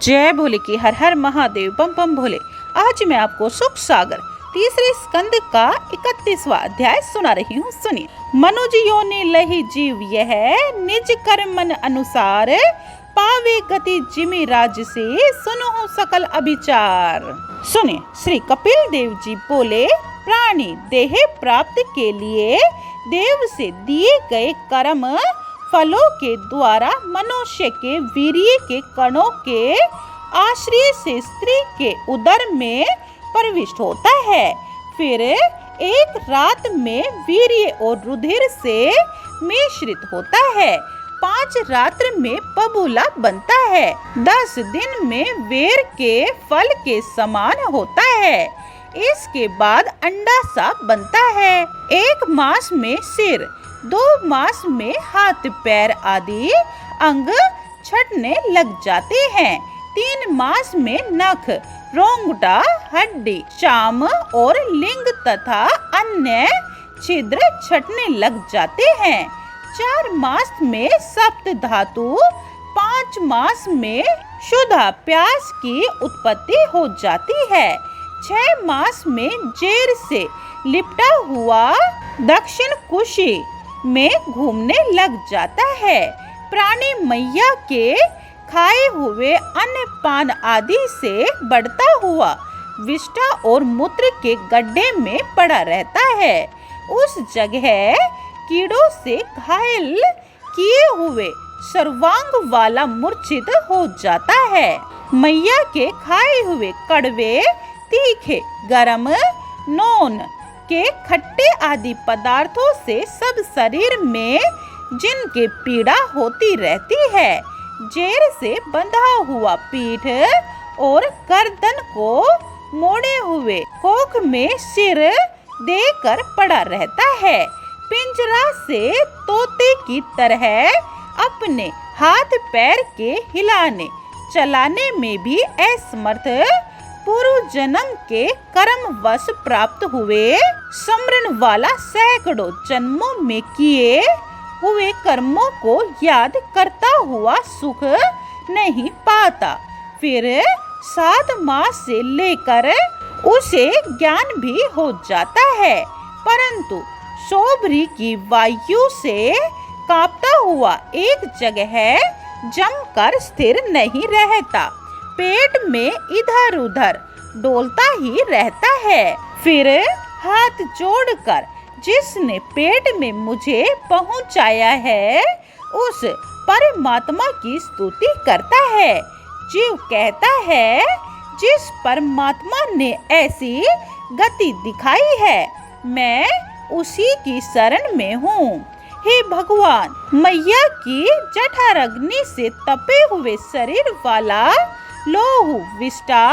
जय भोले की हर हर महादेव बम बम भोले। आज मैं आपको सुख सागर तीसरे स्कंद का 31वां अध्याय सुना रही हूँ। सुनिए। मनुज योनि लहि जीव यह निज कर्मन अनुसार पावे गति जिमि राज से सुनो सकल अभिचार। सुनिए। श्री कपिल देव जी बोले, प्राणी देह प्राप्त के लिए देव से दिए गए कर्म फलों के द्वारा मनुष्य के वीर्य के कणों के आश्रय से स्त्री के उदर में प्रविष्ट होता है। फिर एक रात में वीर्य और रुधिर से मिश्रित होता है। 5 रात्र में बबूला बनता है। 10 दिन में वेर के फल के समान होता है। इसके बाद अंडा सा बनता है। 1 मास में सिर, 2 मास में हाथ पैर आदि अंग छटने लग जाते हैं। 3 मास में नख, रोंगटा, हड्डी, चाम और लिंग तथा अन्य छिद्र छटने लग जाते हैं। 4 मास में सप्त धातु, 5 मास में शुद्धा प्यास की उत्पत्ति हो जाती है। 6 मास में जेर से लिपटा हुआ दक्षिण कुशी में घूमने लग जाता है। प्राणी मैया के खाए हुए अन्न पान आदि से बढ़ता हुआ विष्ठा और मूत्र के गड्ढे में पड़ा रहता है। उस जगह कीड़ों से घायल किए हुए सर्वांग वाला मूर्छित हो जाता है। मैया के खाए हुए कड़वे, तीखे, गरम, नोन के खट्टे आदि पदार्थों से सब शरीर में जिनके पीड़ा होती रहती है, जेर से बंधा हुआ पीठ और गर्दन को मोड़े हुए कोख में सिर देकर पड़ा रहता है। पिंजरा से तोते की तरह अपने हाथ पैर के हिलाने चलाने में भी असमर्थ पूर्व जन्म के कर्मवश प्राप्त हुए स्मरण वाला सैकड़ों जन्मों में किए हुए कर्मों को याद करता हुआ सुख नहीं पाता। फिर 7 मास से लेकर उसे ज्ञान भी हो जाता है, परंतु शोभरी की वायु से कांपता हुआ एक जगह जमकर स्थिर नहीं रहता। पेट में इधर उधर डोलता ही रहता है। फिर हाथ जोड़कर जिसने पेट में मुझे पहुंचाया है, उस परमात्मा की स्तुति करता है। जीव कहता है, जिस परमात्मा ने ऐसी गति दिखाई है, मैं उसी की शरण में हूँ। हे भगवान, मैया की जठराग्नि से तपे हुए शरीर वाला लोहू विष्ठा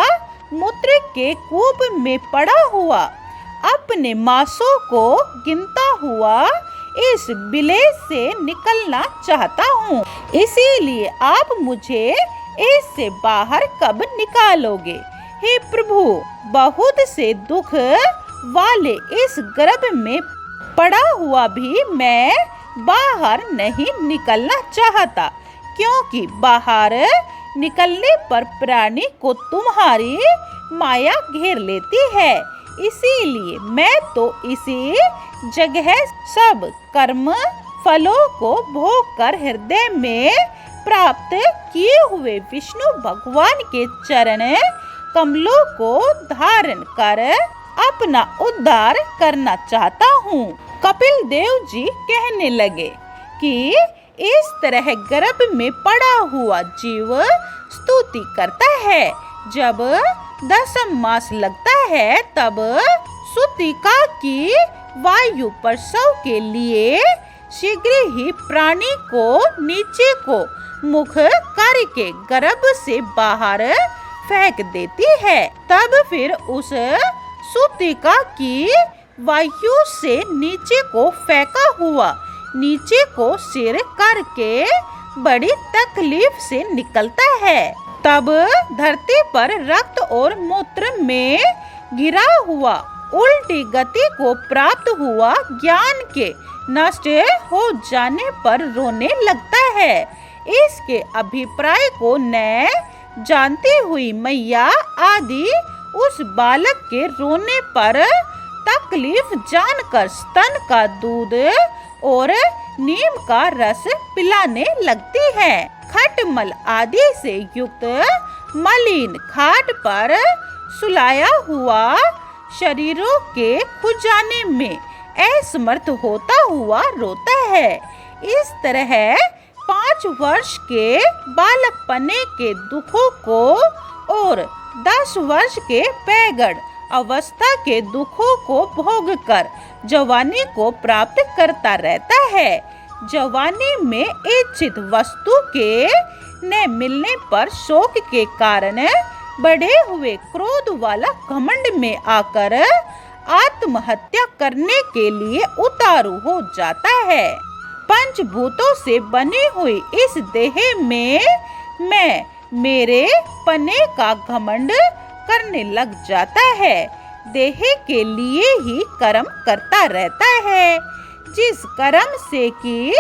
मूत्र के कूप में पड़ा हुआ अपने मांसों को गिनता हुआ इस विलेय से निकलना चाहता हूँ। इसीलिए आप मुझे इससे बाहर कब निकालोगे? हे प्रभु, बहुत से दुख वाले इस गर्भ में पड़ा हुआ भी मैं बाहर नहीं निकलना चाहता, क्योंकि बाहर निकलने पर प्राणी को तुम्हारी माया घेर लेती है। इसीलिए मैं तो इसी जगह सब कर्म फलों को भोग कर हृदय में प्राप्त किए हुए विष्णु भगवान के चरण कमलों को धारण कर अपना उद्धार करना चाहता हूँ। कपिल देव जी कहने लगे कि इस तरह गर्भ में पड़ा हुआ जीव स्तुति करता है। जब 10 मास लगता है, तब सुतिका की वायु प्रसव के लिए शीघ्र ही प्राणी को नीचे को मुख करके गर्भ से बाहर फेंक देती है। तब फिर उस सुतिका की वायु से नीचे को फेंका हुआ नीचे को सिर करके बड़ी तकलीफ से निकलता है। तब धरती पर रक्त और मूत्र में गिरा हुआ उल्टी गति को प्राप्त हुआ ज्ञान के नष्ट हो जाने पर रोने लगता है। इसके अभिप्राय को न जानती हुई मैया आदि उस बालक के रोने पर तकलीफ जानकर स्तन का दूध और नीम का रस पिलाने लगती है। खटमल आदि से युक्त मलिन खाट पर सुलाया हुआ शरीरों के खुजाने में असमर्थ होता हुआ रोता है। इस तरह 5 वर्ष के बालकपने के दुखों को और 10 वर्ष के पैगड़ अवस्था के दुखों को भोगकर जवानी को प्राप्त करता रहता है। जवानी में इच्छित वस्तु के न मिलने पर शोक के कारण बढ़े हुए क्रोध वाला घमंड में आकर आत्महत्या करने के लिए उतारू हो जाता है। पंचभूतों से बनी हुई इस देह में मैं मेरे पने का घमंड करने लग जाता है। देह के लिए ही कर्म करता रहता है, जिस कर्म से कि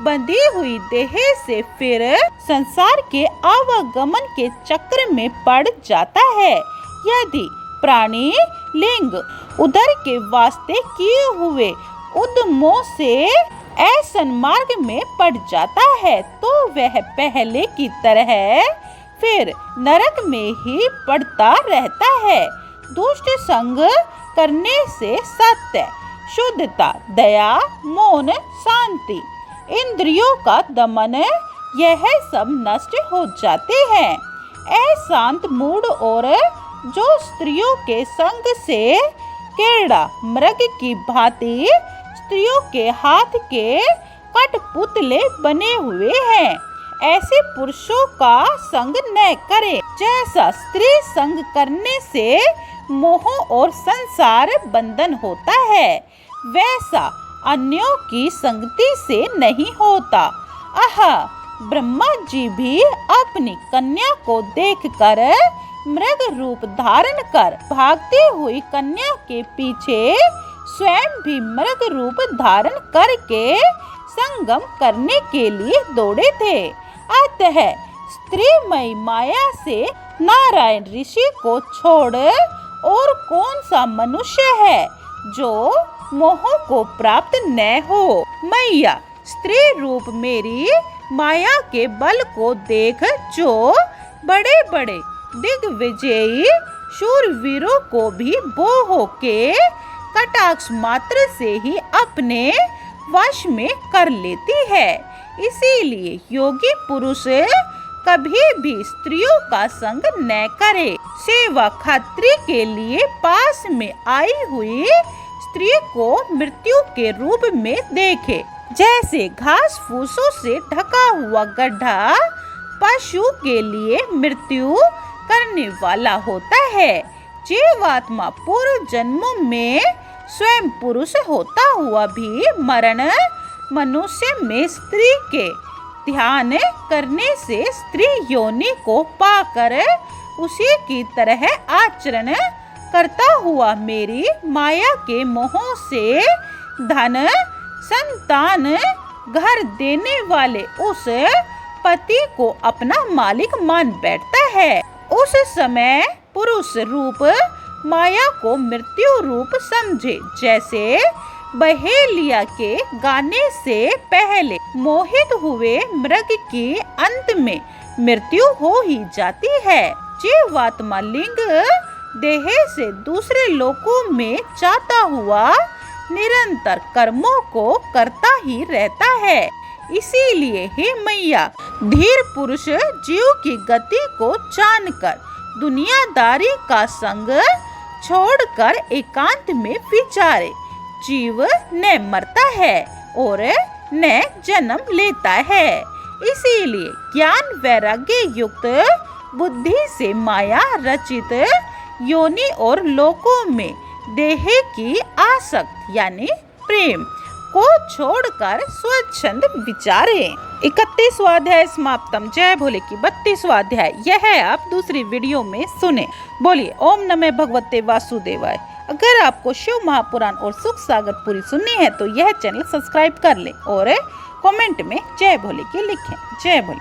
बंधी हुई देह से फिर संसार के आवागमन के चक्र में पड़ जाता है। यदि प्राणी लिंग उदर के वास्ते किए हुए उद्यमों से ऐसन मार्ग में पड़ जाता है तो वह पहले की तरह फिर नरक में ही पड़ता रहता है। दुष्ट संग करने से सत्य, शुद्धता, दया, मौन, शांति, इंद्रियों का दमन यह सब नष्ट हो जाते हैं। अशांत मूड और जो स्त्रियों के संग से केड़ा मृग की भांति स्त्रियों के हाथ के कठपुतले बने हुए हैं, ऐसे पुरुषों का संग न करें। जैसा स्त्री संग करने से मोह और संसार बंधन होता है, वैसा अन्यों की संगति से नहीं होता। ब्रह्मा जी भी अपनी कन्या को देखकर मृग रूप धारण कर भागती हुई कन्या के पीछे स्वयं भी मृग रूप धारण करके संगम करने के लिए दौड़े थे। अतः स्त्रीमयी माया से नारायण ऋषि को छोड़ और कौन सा मनुष्य है जो मोह को प्राप्त न हो। मैया स्त्री रूप मेरी माया के बल को देख जो बड़े बड़े दिग्विजयी शूरवीरों को भी बोह के कटाक्ष मात्र से ही अपने वश में कर लेती है। इसीलिए योगी पुरुष कभी भी स्त्रियों का संग न करे। सेवा खातिर के लिए पास में आई हुई स्त्री को मृत्यु के रूप में देखे। जैसे घास फूसों से ढका हुआ गड्ढा पशु के लिए मृत्यु करने वाला होता है, जीवात्मा पूर्व जन्मों में स्वयं पुरुष होता हुआ भी मरण मनुष्य में स्त्री के ध्यान करने से स्त्री योनि को पाकर उसी की तरह आचरण करता हुआ मेरी माया के मोह से धन संतान घर देने वाले उस पति को अपना मालिक मान बैठता है। उस समय पुरुष रूप माया को मृत्यु रूप समझे। जैसे बहेलिया के गाने से पहले मोहित हुए मृग की अंत में मृत्यु हो ही जाती है। जीवात्मा लिंग देह से दूसरे लोकों में जाता हुआ निरंतर कर्मों को करता ही रहता है। इसीलिए हे मैया धीर पुरुष जीव की गति को जानकर दुनियादारी का संग छोड़कर एकांत में विचारे। जीव न मरता है और न जन्म लेता है। इसीलिए ज्ञान वैराग्य युक्त बुद्धि से माया रचित योनि और लोकों में देह की आसक्त यानी प्रेम को छोड़कर स्वच्छंद विचारे। 31वां अध्याय समाप्तम। जय भोले की 32वां अध्याय यह आप दूसरी वीडियो में सुने। बोलिए ओम नमः भगवते वासुदेवाय। अगर आपको शिव महापुराण और सुख सागर पूरी सुननी है तो यह चैनल सब्सक्राइब कर ले और कमेंट में जय भोले की लिखें। जय भोले।